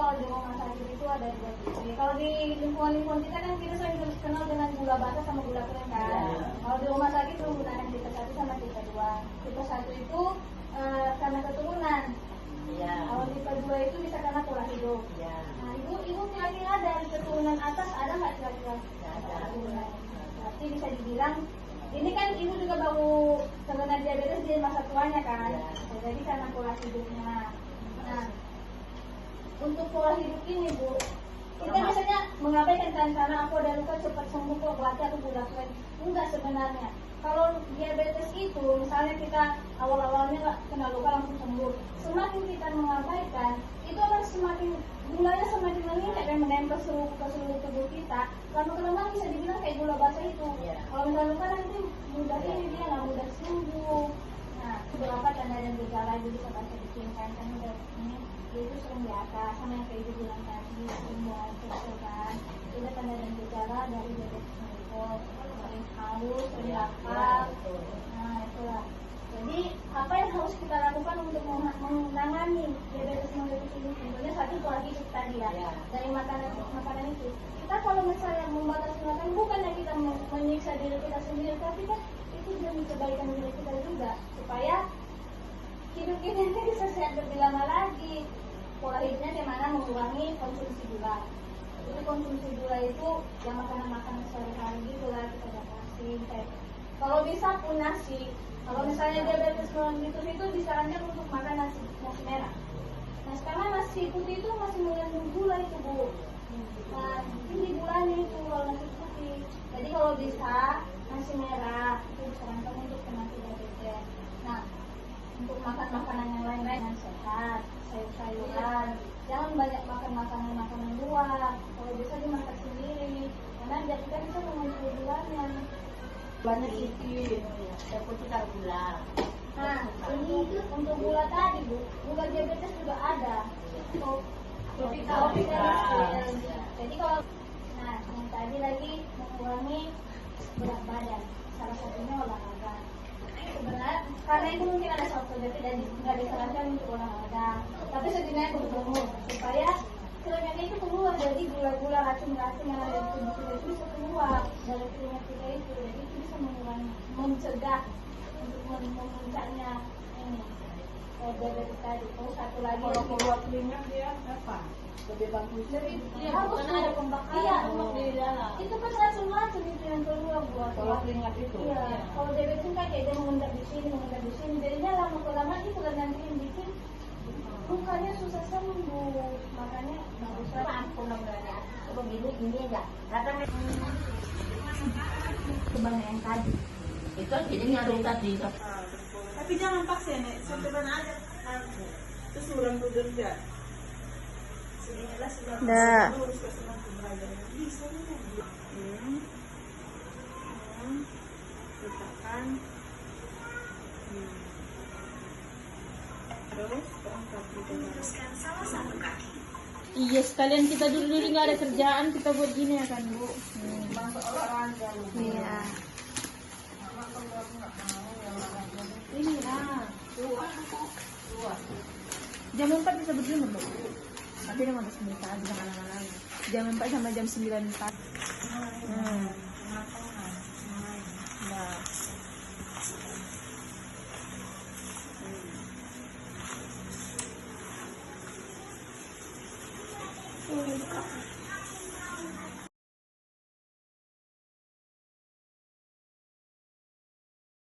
kalau di rumah sakit itu ada dua tipe. Kalau di lingkungan kita kan kita sering kenal dengan gula bata sama gula kering kan. Kalau di rumah sakit itu menggunakan tipe 1 sama tipe 2. Tipe 1 itu karena keturunan. Kalau tipe 2 itu bisa karena pola hidup. Nah, ibu kira-kira dari keturunan atas ada nggak kira-kira? Berarti bisa dibilang ini kan ibu juga baru terkena diabetes di masa tuanya kan. Jadi karena pola hidupnya. Nah, untuk pola hidup ini Bu, kita biasanya mengabaikan kan karena aku ada luka cepat sembuh kok, berarti aku budak lagi. Enggak sebenarnya. Kalau diabetes itu, misalnya kita awal-awalnya nggak kena luka langsung sembuh. Semakin kita mengabaikan, itu akan semakin gulanya semakin meningkat dan menempel ke seluruh tubuh kita. Lama-kelamaan bisa dibilang kayak gula bata itu. Kalau misalnya luka nanti mudah ini dia nggak mudah sembuh. Nah, beberapa tanda dan gejala itu bisa baca di sini kan ini itu sering di atas sama yang kayak ibu bilang tadi sering buang kecil kan. Itu tanda dan gejala dari diabetes mellitus, sering haus, sering lapar. Nah itulah. Jadi apa yang harus kita lakukan untuk menangani diabetes mellitus ini? Tentunya satu pola hidup tadi ya. Dari makanan itu. Kita kalau misalnya membatasi makan bukannya kita menyiksa diri kita sendiri, tapi kan itu demi kebaikan diri kita juga supaya hidup kita ini bisa sehat lebih lama lagi. Pola hidupnya gimana? Mengurangi konsumsi gula. Jadi konsumsi gula itu yang makanan-makanan sehari-hari gitu lah kita batasi. Kalau bisa pun nasi. Kalau misalnya diabetes mellitus itu disarankan untuk makan nasi merah. Nah sekarang nasi putih itu masih mengandung gula itu Bu. Nah tinggi gulanya itu kalau nasi putih. Jadi kalau bisa nasi merah itu disarankan untuk penyakit diabetes. Nah untuk makan makanan yang lain-lain yang sehat, sayur-sayuran, jangan banyak makan makanan luar. Kalau bisa dimasak sendiri, karena biar kita bisa mengontrol gulanya. Banyak sedikit, yang putih tak gula. Nah, ini untuk gula tadi Bu, gula diabetes juga ada. Kopi Jadi kalau, nah yang tadi lagi mengurangi berat badan, salah satunya olahraga. Sebenarnya karena itu mungkin ada faktor jadi nggak disarankan untuk olahraga, tapi setidaknya berumur supaya keringat itu keluar dari gula-gula racun-racun yang ada di tubuh kita itu bisa keluar dari keringat kita itu, jadi itu bisa mengurangi, mencegah untuk memuncaknya ini diabetes tadi. Terus satu lagi Kalau keluar keringat dia apa? Lebih bagus. Harus ada pembakaran di dalam. Itu kan racun-racun itu yang keluar buat kalau keringat itu. Iya. Kalau diabetes kan kayak dia mengendap di sini, jadinya lama-kelamaan itu kan nanti yang bikin mukanya susah sembuh. Makanya baguslah Ampun namanya. Coba ini enggak. Katanya kebang yang tadi. itu jadi nyari tadi. Tapi jangan paksa nih, sampai mana aja. Terus orang bekerja. Dah. Letakkan. Terus terangkat gitu. Luruskan salah satu kaki. Iya, sekalian kita dulu nggak ada kerjaan, kita buat gini ya kan Bu. Iya. Ini jam 4 bisa berjemur Bu. Tapi dia mau sebentar, jangan lama-lama. Jam 4 sama jam 9 4.